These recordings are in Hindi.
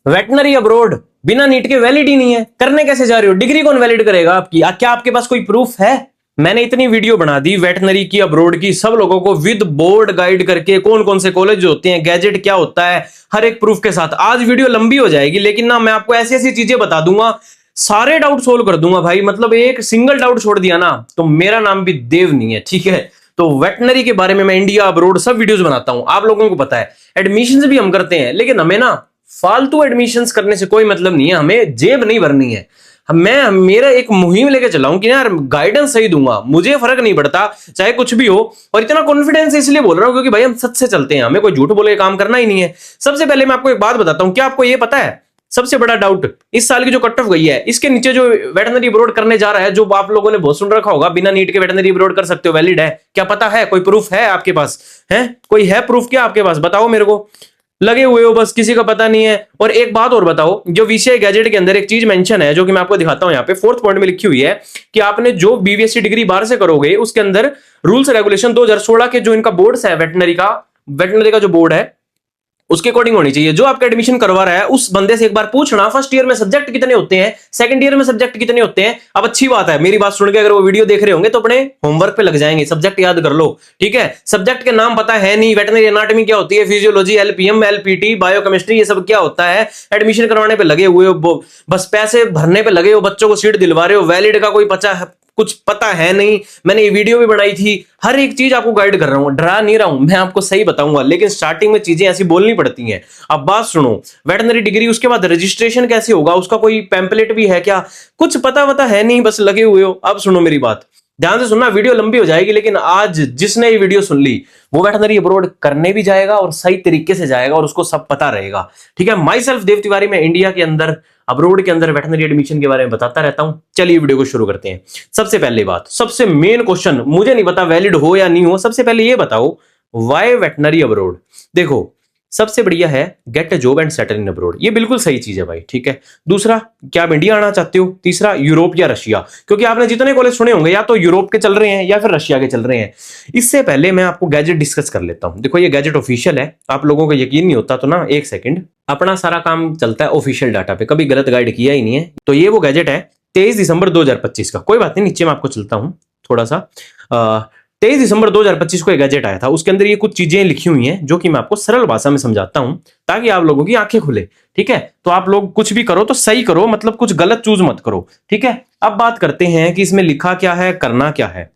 वेटनरी अब्रोड बिना नीट के वैलिड ही नहीं है। करने कैसे जा रहे हो? डिग्री कौन वैलिड करेगा आपकी? क्या आपके पास कोई प्रूफ है? मैंने इतनी वीडियो बना दी वेटनरी की, अब्रोड की, सब लोगों को विद बोर्ड गाइड करके कौन कौन से कॉलेज होते हैं, गैजेट क्या होता है, हर एक प्रूफ के साथ। आज वीडियो लंबी हो जाएगी, लेकिन ना मैं आपको ऐसी ऐसी चीजें बता दूंगा, सारे डाउट सोल्व कर दूंगा भाई। मतलब एक सिंगल डाउट छोड़ दिया ना तो मेरा नाम भी देव नहीं है, ठीक है? तो वेटनरी के बारे में मैं इंडिया अब्रोड सब वीडियोस बनाता हूं, आप लोगों को पता है। एडमिशन भी हम करते हैं, लेकिन हमें ना फालतू एडमिशंस करने से कोई मतलब नहीं है, हमें जेब नहीं भरनी है। मैं मेरा एक मुहिम लेके चला हूं कि यार गाइडेंस सही दूंगा, मुझे फर्क नहीं पड़ता चाहे कुछ भी हो। और इतना कॉन्फिडेंस इसलिए बोल रहा हूं क्योंकि भाई हम सच से चलते हैं, हमें कोई झूठ बोले काम करना ही नहीं है। सबसे पहले मैं आपको एक बात बताता हूं, क्या आपको ये पता है सबसे बड़ा डाउट इस साल की जो कट ऑफ गई है, इसके नीचे जो वेटनरी अब्रोड करने जा रहा है, जो आप लोगों ने बहुत सुन रखा होगा, बिना नीट के वेटनरी अब्रोड कर सकते हो, वैलिड है? क्या पता है? कोई प्रूफ है आपके पास? है कोई है प्रूफ क्या आपके पास? बताओ मेरे को। लगे हुए हो बस, किसी का पता नहीं है। और एक बात और बताओ, जो वीसीआई गैजेट के अंदर एक चीज मेंशन है जो कि मैं आपको दिखाता हूं, यहाँ पे 4th पॉइंट में लिखी हुई है कि आपने जो बीवीएससी डिग्री बाहर से करोगे उसके अंदर रूल्स रेगुलेशन 2016 के जो इनका बोर्ड है वेटनरी का जो बोर्ड है उसके अकॉर्डिंग होनी चाहिए। जो आपका एडमिशन करवा रहा है उस बंदे से एक बार पूछना फर्स्ट ईयर में सब्जेक्ट कितने होते हैं, सेकंड ईयर में सब्जेक्ट कितने होते हैं। अब अच्छी बात है, मेरी बात सुन के अगर वो वीडियो देख रहे होंगे तो अपने होमवर्क पे लग जाएंगे, सब्जेक्ट याद कर लो, ठीक है? सब्जेक्ट के नाम पता है नहीं, वेटनरी एनाटॉमी क्या होती है, फिजियोलॉजी, एलपीएम, एलपीटी, बायोकेमिस्ट्री, ये सब क्या होता है। एडमिशन करवाने पे लगे हुए हो, बस पैसे भरने पे लगे हो, बच्चों को सीट दिलवा रहे हो, वैलिड का कोई कुछ पता है नहीं। मैंने ये वीडियो भी बनाई थी, हर एक चीज आपको गाइड कर रहा हूं, डरा नहीं रहा हूं, मैं आपको सही बताऊंगा। लेकिन स्टार्टिंग में चीजें ऐसी बोलनी पड़ती हैं। अब बात सुनो, वेटनरी डिग्री उसके बाद रजिस्ट्रेशन कैसे होगा, उसका कोई पैम्पलेट भी है क्या? कुछ पता है नहीं, बस लगे हुए हो। अब सुनो मेरी बात, ध्यान से सुनना, वीडियो लंबी हो जाएगी, लेकिन आज जिसने ये वीडियो सुन ली वो वेटनरी अब्रोड करने भी जाएगा और सही तरीके से जाएगा और उसको सब पता रहेगा, ठीक है? माई सेल्फ देव तिवारी, मैं इंडिया के अंदर अब्रोड के अंदर वेटनरी एडमिशन के बारे में बताता रहता हूं। चलिए वीडियो को शुरू करते हैं। सबसे पहले बात, सबसे मेन क्वेश्चन, मुझे नहीं पता वैलिड हो या नहीं हो, सबसे पहले ये बताओ वाई वेटनरी अब्रोड। देखो, सबसे बढ़िया है get a job and settle in abroad, ये बिल्कुल सही चीज है भाई, ठीक है? दूसरा, क्या आप इंडिया आना चाहते हो? तीसरा, यूरोप या रशिया, क्योंकि आपने जितने कॉलेज सुने होंगे या तो यूरोप के चल रहे हैं या फिर रशिया के चल रहे हैं। इससे पहले मैं आपको गैजेट डिस्कस कर लेता हूं। देखो, ये गैजेट ऑफिशियल है, आप लोगों को यकीन नहीं होता तो ना एक सेकंड, अपना सारा काम चलता है ऑफिशियल डाटा पे, कभी गलत गाइड किया ही नहीं है। तो ये वो गैजेट है 23 दिसंबर 2025 का। कोई बात नहीं, नीचे मैं आपको चलता हूं थोड़ा सा। 23 दिसंबर 2025 को एक गैजेट आया था, उसके अंदर ये कुछ चीजें लिखी हुई हैं जो कि मैं आपको सरल भाषा में समझाता हूं ताकि आप लोगों की आंखें खुले, ठीक है? तो आप लोग कुछ भी करो तो सही करो, मतलब कुछ गलत चूज मत करो, ठीक है? अब बात करते हैं कि इसमें लिखा क्या है, करना क्या है।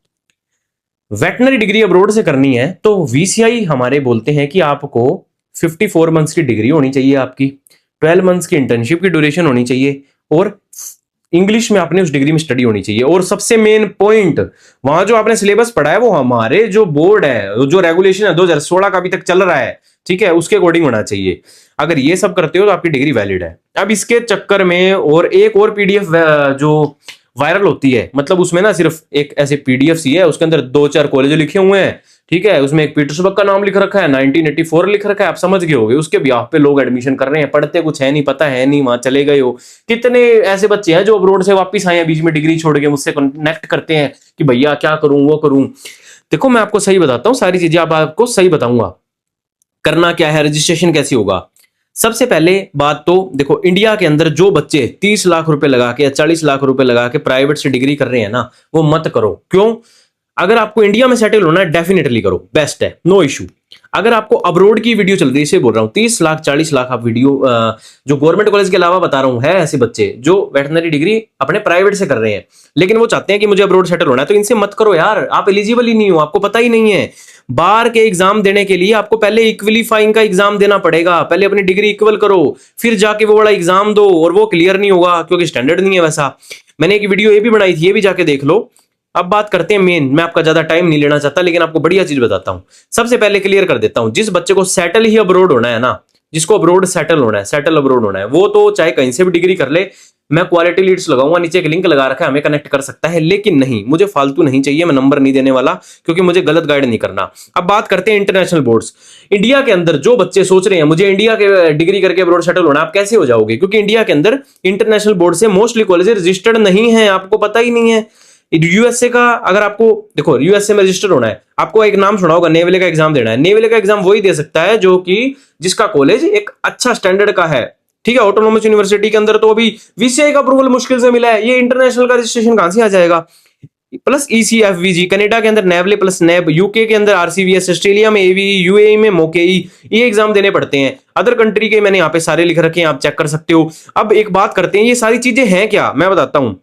वेटनरी डिग्री अब्रोड से करनी है तो वीसीआई हमारे बोलते हैं कि आपको 54 मंथ्स की डिग्री होनी चाहिए, आपकी 12 मंथ्स की इंटर्नशिप की ड्यूरेशन होनी चाहिए, और इंग्लिश में आपने उस डिग्री में स्टडी होनी चाहिए। और सबसे मेन पॉइंट, वहां जो आपने सिलेबस पढ़ा है वो हमारे जो बोर्ड है, जो रेगुलेशन है 2016 का अभी तक चल रहा है, ठीक है, उसके अकॉर्डिंग होना चाहिए। अगर ये सब करते हो तो आपकी डिग्री वैलिड है। अब इसके चक्कर में और एक और पीडीएफ जो वायरल होती है, मतलब उसमें ना सिर्फ एक ऐसे पीडीएफ सी है, उसके अंदर 2-4 कॉलेज लिखे हुए हैं, ठीक है? उसमें एक पीटर्सबर्ग का नाम लिख रखा है, 1984 लिख रखा है, आप समझ गए होगे। उसके ब्याह पे लोग एडमिशन कर रहे हैं, पढ़ते कुछ है नहीं, पता है नहीं, वहां चले गए हो। कितने ऐसे बच्चे हैं जो अब्रोड से वापस आए हैं बीच में डिग्री छोड़ के, मुझसे कनेक्ट करते हैं कि भैया क्या करूं, वो करूं। देखो, मैं आपको सही बताता हूँ, सारी चीजें आपको सही बताऊंगा। करना क्या है, रजिस्ट्रेशन कैसे होगा। सबसे पहले बात तो देखो, इंडिया के अंदर जो बच्चे 30 लाख रुपए लगा के या 40 लाख रुपए लगा के प्राइवेट से डिग्री कर रहे हैं ना, वो मत करो। क्यों? अगर आपको इंडिया में सेटल होना है, डेफिनेटली करो, बेस्ट है, नो इशू। अगर आपको अब्रोड की वीडियो चल रही है, इसे बोल रहा हूं, 30 लाख 40 लाख आप वीडियो जो गवर्नमेंट कॉलेज के अलावा बता रहा हूं, है ऐसे बच्चे जो वेटनरी डिग्री अपने प्राइवेट से कर रहे हैं, लेकिन वो चाहते हैं कि मुझे अब्रोड सेटल होना है, तो इनसे मत करो यार, आप एलिजिबल ही नहीं हो, आपको पता ही नहीं है। बार के एग्जाम देने के लिए आपको पहले इक्वलीफाइंग का एग्जाम देना पड़ेगा, पहले अपनी डिग्री इक्वल करो, फिर जाके वो वाला एग्जाम दो, और वो क्लियर नहीं होगा क्योंकि स्टैंडर्ड नहीं है वैसा। मैंने एक वीडियो ये भी बनाई थी, ये भी जाके देख लो। अब बात करते हैं मेन, मैं आपका ज्यादा टाइम नहीं लेना चाहता, लेकिन आपको बढ़िया चीज बताता हूं। सबसे पहले क्लियर कर देता हूं, जिस बच्चे को सेटल ही अब्रोड होना है ना, जिसको अब्रोड सेटल होना है, सेटल अब्रोड होना है, वो तो चाहे कहीं से भी डिग्री कर ले। मैं क्वालिटी लीड्स लगाऊंगा, नीचे एक लिंक लगा रखा है, हमें कनेक्ट कर सकता है, लेकिन नहीं, मुझे फालतू नहीं चाहिए, मैं नंबर नहीं देने वाला क्योंकि मुझे गलत गाइड नहीं करना। अब बात करते हैं इंटरनेशनल बोर्ड्स। इंडिया के अंदर जो बच्चे सोच रहे हैं मुझे इंडिया के डिग्री करके अब्रोड सेटल होना, आप कैसे हो जाओगे? क्योंकि इंडिया के अंदर इंटरनेशनल बोर्ड से मोस्टली कॉलेज रजिस्टर्ड नहीं है, आपको पता ही नहीं है। यूएसए का, अगर आपको देखो यूएसए में रजिस्टर होना है, आपको एक नाम सुना होगा, नेवले का एग्जाम देना है। नेवले का एग्जाम वही दे सकता है जो कि जिसका कॉलेज एक अच्छा स्टैंडर्ड का है, ठीक है, ऑटोनोमस यूनिवर्सिटी के अंदर तो अभी वीसीआई का अप्रूवल मुश्किल से मिला है, ये इंटरनेशनल का रजिस्ट्रेशन कहां से आ जाएगा। प्लस ईसीएफवीजी, कनाडा के अंदर नेवले प्लस नेब, यूके के अंदर आरसीवीएस, ऑस्ट्रेलिया में एवी, यूएई में मोकेई, ये एग्जाम देने पड़ते हैं। अदर कंट्री के मैंने यहाँ पे सारे लिख रखे हैं, आप चेक कर सकते हो। अब एक बात करते हैं, ये सारी चीजें हैं क्या, मैं बताता हूं।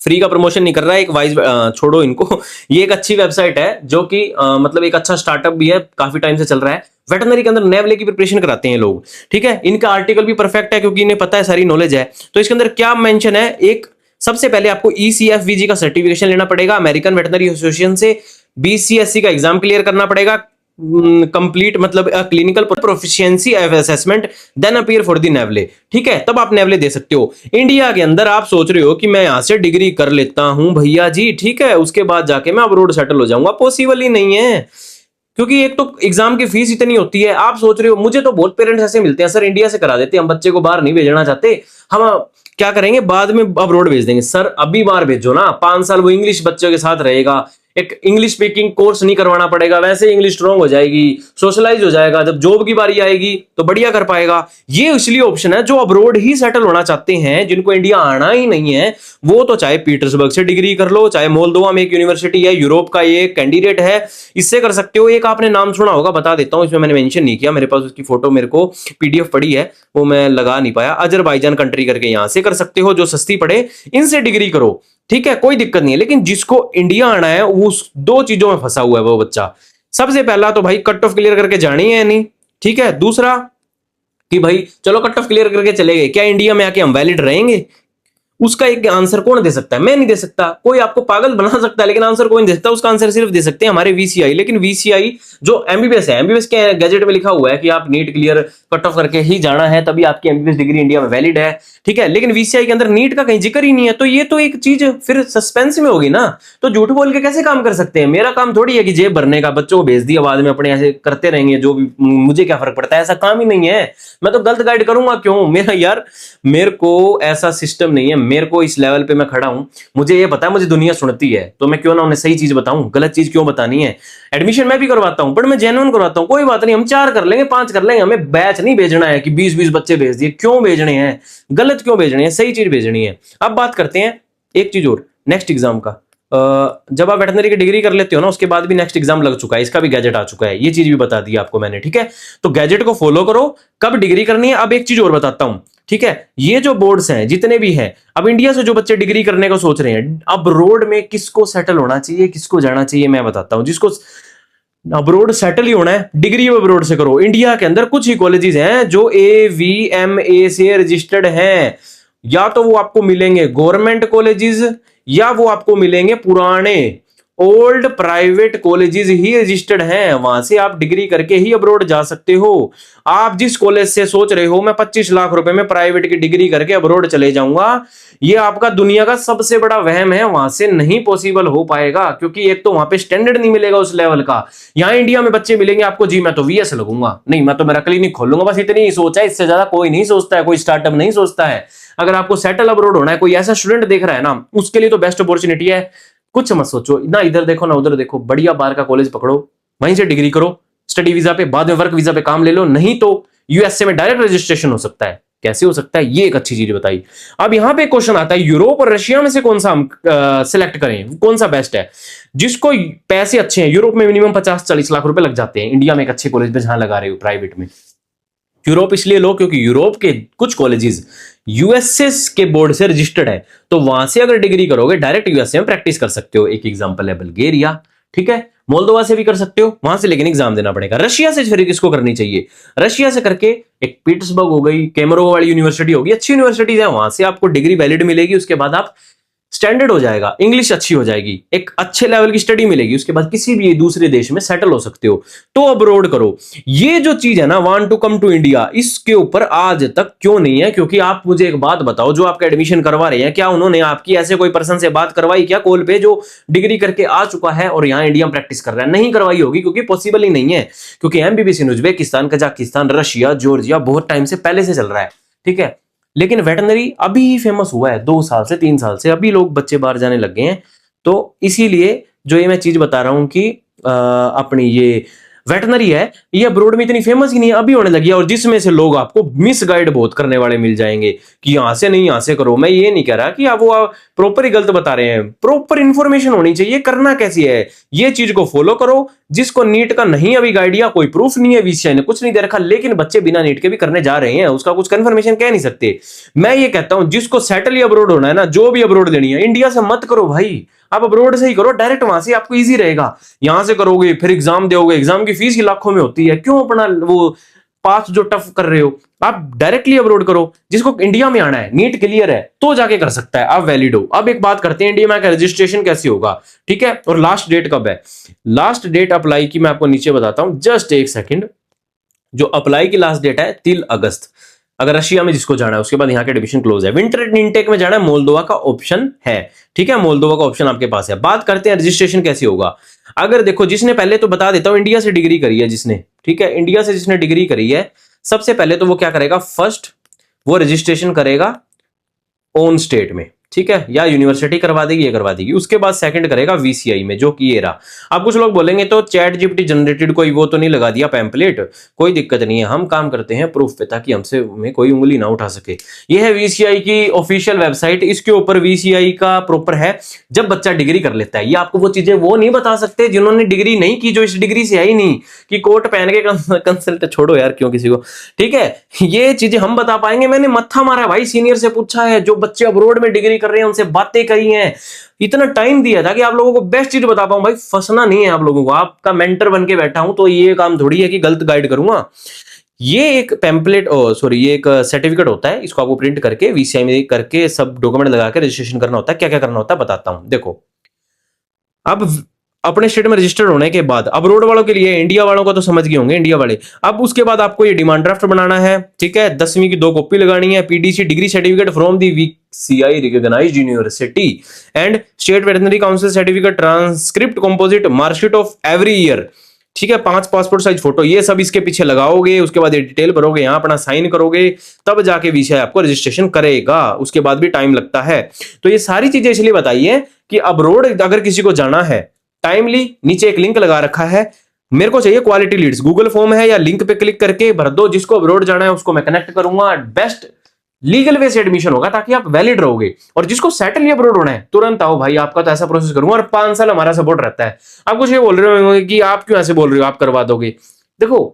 फ्री का प्रमोशन नहीं कर रहा है, एक वाइज छोड़ो इनको। ये एक अच्छी वेबसाइट है जो कि मतलब एक अच्छा स्टार्टअप भी है, काफी टाइम से चल रहा है। वेटरनरी के अंदर नेवले की प्रिपरेशन कराते हैं लोग, ठीक है। इनका आर्टिकल भी परफेक्ट है क्योंकि इन्हें पता है, सारी नॉलेज है। तो इसके अंदर क्या मेंशन है, एक सबसे पहले आपको ईसीएफवीजी का सर्टिफिकेशन लेना पड़ेगा, अमेरिकन वेटरनरी एसोसिएशन से। बीसीएससी का एग्जाम क्लियर करना पड़ेगा, कंप्लीट मतलब clinical proficiency assessment, then appear for the नेवले, ठीक है, तब आप नेवले दे सकते हो। इंडिया के अंदर आप सोच रहे हो कि मैं यहां से डिग्री कर लेता हूं भैया जी, ठीक है, उसके बाद जाके मैं अब्रॉड सेटल हो जाऊंगा, पॉसिबल ही नहीं है। क्योंकि एक तो एग्जाम की फीस इतनी होती है, आप सोच रहे हो, मुझे तो बहुत पेरेंट्स ऐसे मिलते हैं, सर इंडिया से करा देते, हम बच्चे को बाहर नहीं भेजना चाहते, हम क्या करेंगे बाद में अब्रॉड भेज देंगे। सर अभी बाहर भेजो ना, 5 साल वो इंग्लिश बच्चों के साथ रहेगा, एक इंग्लिश स्पीकिंग कोर्स नहीं करवाना पड़ेगा, वैसे इंग्लिश स्ट्रांग हो जाएगी, सोशलाइज हो जाएगा, जब जॉब की बारी आएगी तो बढ़िया कर पाएगा। ये इसलिए ऑप्शन है जो अब्रॉड ही सेटल होना चाहते हैं, जिनको इंडिया आना ही नहीं है, वो तो चाहे पीटर्सबर्ग से डिग्री कर लो, चाहे मोल्दोवा में एक यूनिवर्सिटी है, यूरोप का ये कैंडिडेट है, इससे कर सकते हो। एक आपने नाम सुना होगा, बता देता हूं, इसमें मैंने मेंशन नहीं किया, मेरे पास उसकी फोटो मेरे को पीडीएफ पड़ी है, वो मैं लगा नहीं पाया। अजरबैजान कंट्री करके, यहां से कर सकते हो, जो सस्ती पड़े, इनसे डिग्री करो, ठीक है, कोई दिक्कत नहीं है। लेकिन जिसको इंडिया आना है वो उस 2 चीजों में फंसा हुआ है वो बच्चा। सबसे पहला तो भाई कट ऑफ क्लियर करके जानी है नहीं, ठीक है। दूसरा कि भाई चलो कट ऑफ क्लियर करके चले गए, क्या इंडिया में आके हम वैलिड रहेंगे? उसका एक आंसर कौन दे सकता है? मैं नहीं दे सकता, कोई आपको पागल बना सकता है, लेकिन आंसर कोई नहीं दे सकता। उसका आंसर सिर्फ दे सकते हैं हमारे वीसीआई। लेकिन वीसीआई जो एमबीबीएस है, एमबीबीएस के गैजेट में लिखा हुआ है कि आप नीट क्लियर कट ऑफ करके ही जाना है, तभी आपकी एमबीबीएस डिग्री इंडिया में वैलिड है, ठीक है। लेकिन वीसीआई के अंदर नीट का कहीं जिक्र ही नहीं है, तो ये तो एक चीज फिर सस्पेंस में होगी ना। तो झूठ बोल के कैसे काम कर सकते हैं? मेरा काम थोड़ी है कि जेब भरने का, बच्चों को भेज दिया, बाद में अपने ऐसे करते रहेंगे जो भी, मुझे क्या फर्क पड़ता है, ऐसा काम ही नहीं है। मैं तो गलत गाइड करूंगा क्यों? मेरा यार, मेरे को ऐसा सिस्टम नहीं है, मेरे को इस लेवल पे मैं खड़ा हूं, मुझे ये पता है, मुझे दुनिया सुनती है, तो मैं क्यों ना उन्हें सही चीज बताऊं, गलत चीज क्यों बतानी है। एडमिशन मैं भी करवाता हूं, पर मैं जेन्युइन करवाता हूं, कोई बात नहीं, हम 4 कर लेंगे, 5 कर लेंगे, हमें बैच नहीं भेजना है कि 20-20 बच्चे भेज दिए। क्यों भेजने हैं? गलत क्यों भेजने हैं? सही चीज भेजनी है। अब बात करते हैं एक चीज और, नेक्स्ट एग्जाम का। जब आप वेटरनरी की डिग्री कर लेते हो ना, उसके बाद भी नेक्स्ट एग्जाम लग चुका है, इसका भी गैजेट आ चुका है, ये चीज भी बता दी आपको मैंने, ठीक है। तो गैजेट को फॉलो करो, कब डिग्री करनी है। अब एक चीज और बताता हूं, ठीक है, ये जो बोर्ड्स हैं जितने भी हैं, अब इंडिया से जो बच्चे डिग्री करने को सोच रहे हैं, अब रोड में किसको सेटल होना चाहिए, किसको जाना चाहिए, मैं बताता हूं। जिसको अब्रोड सेटल ही होना है, डिग्री अब्रोड से करो। इंडिया के अंदर कुछ ही कॉलेजेस हैं जो AVMA से रजिस्टर्ड हैं, या तो वो आपको मिलेंगे गवर्नमेंट कॉलेजेस, या वो आपको मिलेंगे पुराने ओल्ड प्राइवेट कॉलेजेस ही रजिस्टर्ड हैं, वहां से आप डिग्री करके ही अब्रोड जा सकते हो। आप जिस कॉलेज से सोच रहे हो मैं 25 लाख रुपए में प्राइवेट की डिग्री करके अब्रोड चले जाऊंगा, ये आपका दुनिया का सबसे बड़ा वहम है, वहां से नहीं पॉसिबल हो पाएगा, क्योंकि एक तो वहां पे स्टैंडर्ड नहीं मिलेगा उस लेवल का। यहाँ इंडिया में बच्चे मिलेंगे आपको, जी मैं तो वीएस लगूंगा, नहीं मैं तो मेरा क्लिनिक खोलूंगा, बस इतनी ही सोच है, इससे ज्यादा कोई नहीं सोचता है, कोई स्टार्टअप नहीं सोचता है। अगर आपको सेटल अब्रोड होना है, कोई ऐसा स्टूडेंट देख रहा है ना, उसके लिए तो बेस्ट अपॉर्चुनिटी है। कुछ मत सोचो ना, इधर देखो ना उधर देखो, बढ़िया बाहर का कॉलेज पकड़ो, वहीं से डिग्री करो स्टडी वीजा पे, बाद में वर्क वीजा पे काम ले लो, नहीं तो यूएसए में डायरेक्ट रजिस्ट्रेशन हो सकता है। कैसे हो सकता है? ये एक अच्छी चीज बताई। अब यहां पे क्वेश्चन आता है, यूरोप और रशिया में से कौन सा हम सिलेक्ट करें, कौन सा बेस्ट है? जिसको पैसे अच्छे हैं, यूरोप में मिनिमम 50-40 लाख रुपए लग जाते हैं, इंडिया में एक अच्छे कॉलेज में जहां लगा रहे हो प्राइवेट में। यूरोप इसलिए लो क्योंकि यूरोप के कुछ कॉलेजेस यूएसएस के बोर्ड से रजिस्टर्ड है, तो वहां से अगर डिग्री करोगे डायरेक्ट यूएसए में प्रैक्टिस कर सकते हो। एक एग्जांपल है बल्गेरिया, ठीक है, मोल्दोवा से भी कर सकते हो, वहां से लेकिन एग्जाम देना पड़ेगा। रशिया से फिर किसको करनी चाहिए? रशिया से करके एक पीटर्सबर्ग हो गई, केमरो वाली यूनिवर्सिटी होगी, अच्छी यूनिवर्सिटीज है, वहां से आपको डिग्री वैलिड मिलेगी, उसके बाद आप स्टैंडर्ड हो जाएगा, इंग्लिश अच्छी हो जाएगी, एक अच्छे लेवल की स्टडी मिलेगी, उसके बाद किसी भी दूसरे देश में सेटल हो सकते हो, तो अब्रोड करो। ये जो चीज है ना, want to come to India, इसके ऊपर आज तक क्यों नहीं है? क्योंकि आप मुझे एक बात बताओ, जो आपका एडमिशन करवा रहे हैं, क्या उन्होंने आपकी ऐसे कोई पर्सन से बात करवाई क्या कॉल पे, जो डिग्री करके आ चुका है और यहाँ इंडिया में प्रैक्टिस कर रहा है? नहीं करवाई होगी, क्योंकि पॉसिबल ही नहीं है, क्योंकि एमबीबीएस इन उज्बेकिस्तान, कजाकिस्तान, रशिया, जॉर्जिया बहुत टाइम से पहले से चल रहा है, ठीक है। लेकिन वेटरनरी अभी ही फेमस हुआ है, 2 साल से 3 साल से, अभी लोग बच्चे बाहर जाने लग गए हैं। तो इसीलिए जो ये मैं चीज बता रहा हूं कि अपनी ये वेटनरी है ये अब्रोड में इतनी फेमस ही नहीं है, अभी होने लगी है, और जिसमें से लोग आपको मिस गाइड बहुत करने वाले मिल जाएंगे कि यहां से नहीं यहां से करो। मैं ये नहीं कह रहा कि आप वो प्रॉपर ही गलत बता रहे हैं, प्रॉपर इंफॉर्मेशन होनी चाहिए, करना कैसी है ये चीज को फॉलो करो। जिसको नीट का नहीं अभी गाइड या कोई प्रूफ नहीं है, वीसीआई ने कुछ नहीं दे रखा, लेकिन बच्चे बिना नीट के भी करने जा रहे हैं, उसका कुछ कंफर्मेशन कह नहीं सकते। मैं ये कहता हूं जिसको सेटल ही अब्रोड होना है ना, जो भी अब्रोड देनी है, इंडिया से मत करो भाई, आप अब्रोड से ही करो, डायरेक्ट वहां से आपको इजी रहेगा। यहां से करोगे फिर एग्जाम दोगे, एग्जाम की फीस ही लाखों में होती है, क्यों अपना वो पाथ जो टफ कर रहे हो, आप डायरेक्टली अपलोड करो। जिसको इंडिया में आना है, नीट क्लियर है तो जाके कर सकता है, आप वैलिड हो। अब एक बात करते हैं इंडिया में का रजिस्ट्रेशन कैसे होगा, ठीक है, और लास्ट डेट कब है। लास्ट डेट अप्लाई की मैं आपको नीचे बताता हूं, जस्ट एक सेकंड। जो अप्लाई की लास्ट डेट है 3 अगस्त, अगर रशिया में जिसको जाना है, उसके बाद यहाँ के एडमिशन क्लोज है। विंटर इनटेक में जाना है, मोल्दोवा का ऑप्शन है, ठीक है, मोल्दोवा का ऑप्शन आपके पास है। बात करते हैं रजिस्ट्रेशन कैसे होगा। अगर देखो, जिसने पहले तो बता देता हूं, इंडिया से डिग्री करी है जिसने, ठीक है, इंडिया से जिसने डिग्री करी है, सबसे पहले तो वो क्या करेगा, फर्स्ट वो रजिस्ट्रेशन करेगा ओन स्टेट में, ठीक है, या यूनिवर्सिटी करवा देगी, ये करवा देगी। उसके बाद सेकंड करेगा वीसीआई में, जो कि ये रहा। अब कुछ लोग बोलेंगे तो चैट जीपीटी जनरेटेड कोई वो तो नहीं लगा दिया पैम्पलेट, कोई दिक्कत नहीं है, हम काम करते हैं प्रूफ पे, ताकि हमसे में कोई उंगली ना उठा सके। ये है वीसीआई की ऑफिशियल वेबसाइट, इसके ऊपर वीसीआई का प्रॉपर है। जब बच्चा डिग्री कर लेता है, ये आपको वो चीजें वो नहीं बता सकते जिन्होंने डिग्री नहीं की, जो इस डिग्री से आई नहीं, कि कोट पहन के कंसल्ट छोड़ो यार क्यों किसी को, ठीक है, ये चीजें हम बता पाएंगे। मैंने मत्था मारा भाई, सीनियर से पूछा है, जो बच्चे अब्रोड में डिग्री कर रहे हैं उनसे बातें करी हैं, इतना टाइम दिया था कि आप लोगों को बेस्ट चीज बता पाऊं। भाई फंसना नहीं है आप लोगों को, आपका मेंटर बन के बैठा हूं, तो ये काम थोड़ी है कि गलत गाइड करूंगा। ये एक पैम्पलेट, सॉरी, ये एक सर्टिफिकेट होता है, इसको आपको प्रिंट करके वीसीआई में करके सब डॉक्यूमेंट लगा के रजिस्ट्रेशन करना होता है। क्या क्या करना होता है बताता हूं, देखो। अब अपने स्टेट में रजिस्टर्ड होने के बाद, अब रोड वालों के लिए, इंडिया वालों को तो समझ गए होंगे इंडिया वाले। अब उसके बाद आपको ये डिमांड ड्राफ्ट बनाना है, ठीक है, 10वीं की 2 कॉपी लगानी है, PDC degree certificate from the VCI recognised university and state veterinary council certificate, transcript composite, marksheet of every year, ठीक है, 5 पासपोर्ट साइज फोटो, ये सब इसके पीछे लगाओगे। उसके बाद ये डिटेल भरोगे, यहां अपना साइन करोगे, तब जाके वीसीआई आपको रजिस्ट्रेशन करेगा। उसके बाद भी टाइम लगता है। तो ये सारी चीजें इसलिए बताई है कि अब्रोड अगर किसी को जाना है टाइमली, नीचे एक लिंक लगा रखा है, मेरे को चाहिए क्वालिटी लीड्स, गूगल फॉर्म है या लिंक पे क्लिक करके भर दो। जिसको अब्रोड जाना है उसको मैं कनेक्ट करूंगा, बेस्ट लीगल वे से एडमिशन होगा, ताकि आप वैलिड रहोगे। और जिसको सेटल ही अब्रोड होना है, तुरंत आओ भाई, आपका तो ऐसा प्रोसेस करूंगा, और 5 साल हमारा सपोर्ट रहता है। आप कुछ ये बोल रहे होंगे कि आप क्यों ऐसे बोल रहे हो, आप करवा दोगे। देखो,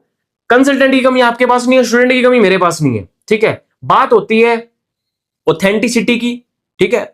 कंसल्टेंट की कमी आपके पास नहीं है, स्टूडेंट की कमी मेरे पास नहीं है, ठीक है। बात होती है ऑथेंटिसिटी की, ठीक है।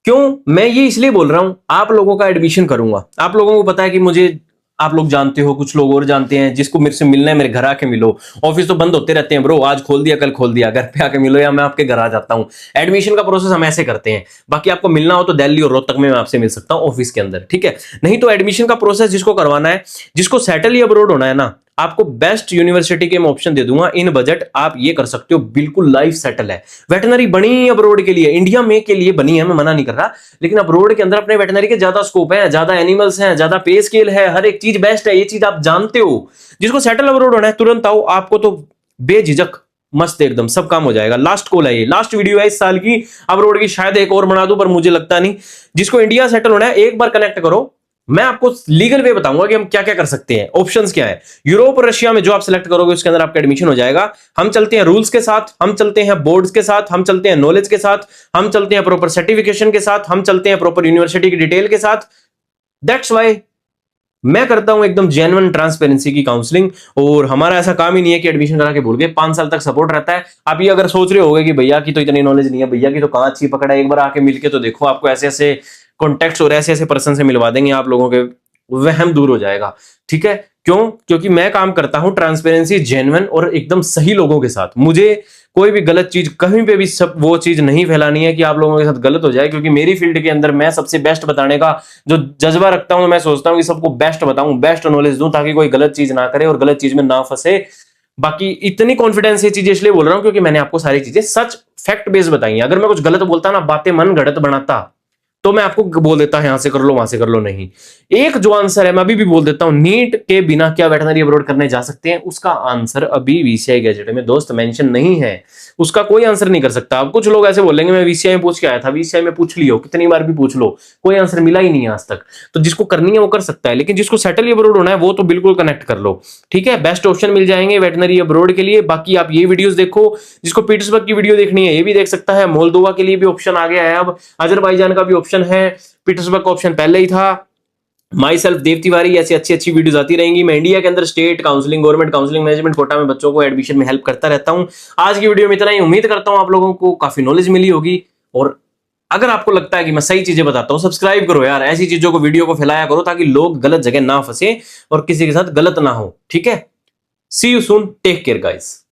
क्यों मैं ये इसलिए बोल रहा हूं, आप लोगों का एडमिशन करूंगा, आप लोगों को पता है कि मुझे, आप लोग जानते हो, कुछ लोग और जानते हैं, जिसको मेरे से मिलना है मेरे घर आके मिलो। ऑफिस तो बंद होते रहते हैं ब्रो, आज खोल दिया कल खोल दिया, घर पे आके मिलो या मैं आपके घर आ जाता हूं। एडमिशन का प्रोसेस हम ऐसे करते हैं। बाकी आपको मिलना हो तो दिल्ली और रोहतक में मैं आपसे मिल सकता हूं ऑफिस के अंदर, ठीक है। नहीं तो एडमिशन का प्रोसेस जिसको करवाना है, जिसको सेटल ही अब्रोड होना है ना, आपको बेस्ट यूनिवर्सिटी के मैं ऑप्शन दे दूंगा इन बजट, आप ये कर सकते हो, बिल्कुल लाइफ सेटल है। वेटनरी बनी अब्रोड के लिए, इंडिया में के लिए बनी है, मैं मना नहीं कर रहा, लेकिन अब्रोड के अंदर अपने वेटनरी के ज्यादा स्कोप है, ज्यादा एनिमल्स हैं, ज्यादा पे स्केल है, हर एक चीज बेस्ट है, ये चीज आप जानते हो। जिसको सेटल अब्रोड होना है तुरंत आओ, आपको तो बेझिझक मस्त एकदम सब काम हो जाएगा। लास्ट कॉल है ये, लास्ट वीडियो है इस साल की अब्रोड की, शायद एक और बना दूं पर मुझे लगता नहीं। जिसको इंडिया सेटल होना है एक बार कनेक्ट करो, मैं आपको लीगल वे बताऊंगा कि हम क्या क्या कर सकते हैं, ऑप्शंस क्या है। यूरोप और रशिया में जो आप सिलेक्ट करोगे उसके अंदर आपका एडमिशन हो जाएगा। हम चलते हैं रूल्स के साथ, हम चलते हैं बोर्ड्स के साथ, हम चलते हैं नॉलेज के साथ, हम चलते हैं प्रॉपर सर्टिफिकेशन के साथ, हम चलते हैं प्रॉपर यूनिवर्सिटी की डिटेल के साथ। दैट्स वाई मैं करता हूं एकदम जेन्युइन ट्रांसपेरेंसी की काउंसलिंग, और हमारा ऐसा काम ही नहीं है कि एडमिशन करा के भूल गए, 5 साल तक सपोर्ट रहता है। आप ये अगर सोच रहे होगे कि भैया की तो इतनी नॉलेज नहीं है, भैया की तो कहां अच्छी पकड़ है, एक बार आके मिलके तो देखो, आपको ऐसे ऐसे कॉन्टेक्ट्स और ऐसे ऐसे पर्सन से मिलवा देंगे, आप लोगों के वहम दूर हो जाएगा, ठीक है। क्यों? क्योंकि मैं काम करता हूं ट्रांसपेरेंसी, जेन्युइन और एकदम सही लोगों के साथ। मुझे कोई भी गलत चीज कहीं पे भी सब वो चीज नहीं फैलानी है कि आप लोगों के साथ गलत हो जाए, क्योंकि मेरी फील्ड के अंदर मैं सबसे बेस्ट बताने का जो जज्बा रखता हूं, मैं सोचता हूं कि सबको बेस्ट बताऊं, बेस्ट नॉलेज दूं, ताकि कोई गलत चीज ना करे और गलत चीज में ना फंसे। बाकी इतनी कॉन्फिडेंस ये चीजें इसलिए बोल रहा हूं क्योंकि मैंने आपको सारी चीजें सच फैक्ट बेस्ड बताई हैं। अगर मैं कुछ गलत बोलता ना, बातें मन गढ़त बनाता, तो मैं आपको बोल देता हूं यहां से कर लो वहां से कर लो, नहीं। एक जो आंसर है मैं अभी भी बोल देता हूं, नीट के बिना क्या वेटनरी अब्रॉड करने जा सकते हैं, उसका आंसर अभी वीसीआई गैजेट में दोस्त मेंशन नहीं है, उसका कोई आंसर नहीं कर सकता। अब कुछ लोग ऐसे बोलेंगे मैं वीसीआई में पूछ के आया था, वीसीआई में पूछ लियो, कितनी बार भी पूछ लो, कोई आंसर मिला ही नहीं है आज तक। तो जिसको करनी है वो कर सकता है, लेकिन जिसको सेटल अब्रॉड होना है वो तो बिल्कुल कनेक्ट कर लो, ठीक है। बेस्ट ऑप्शन मिल जाएंगे वेटनरी अब्रॉड के लिए। बाकी आप ये वीडियोस देखो, जिसको पीटर्सबर्ग की वीडियो देखनी है ये भी देख सकता है, मोल्दोवा के लिए भी ऑप्शन आ गया है, अब अजरबैजान का भी ऑप्शन है, पीटर्सबर्ग का ऑप्शन पहले ही था। माई सेल्फ देव तिवारी, ऐसी अच्छी अच्छी वीडियोस आती रहेंगी। मैं इंडिया के अंदर state counselling, government counselling, management quota में बच्चों को एडमिशन में हेल्प करता रहता हूं। आज की वीडियो में इतना ही, उम्मीद करता हूं आप लोगों को काफी नॉलेज मिली होगी। और अगर आपको लगता है कि मैं सही चीजें बताता हूं, सब्सक्राइब करो यार, ऐसी चीजों को वीडियो को फैलाया करो ताकि लोग गलत जगह ना फंसे और किसी के साथ गलत ना हो, ठीक है। See you soon, take care guys.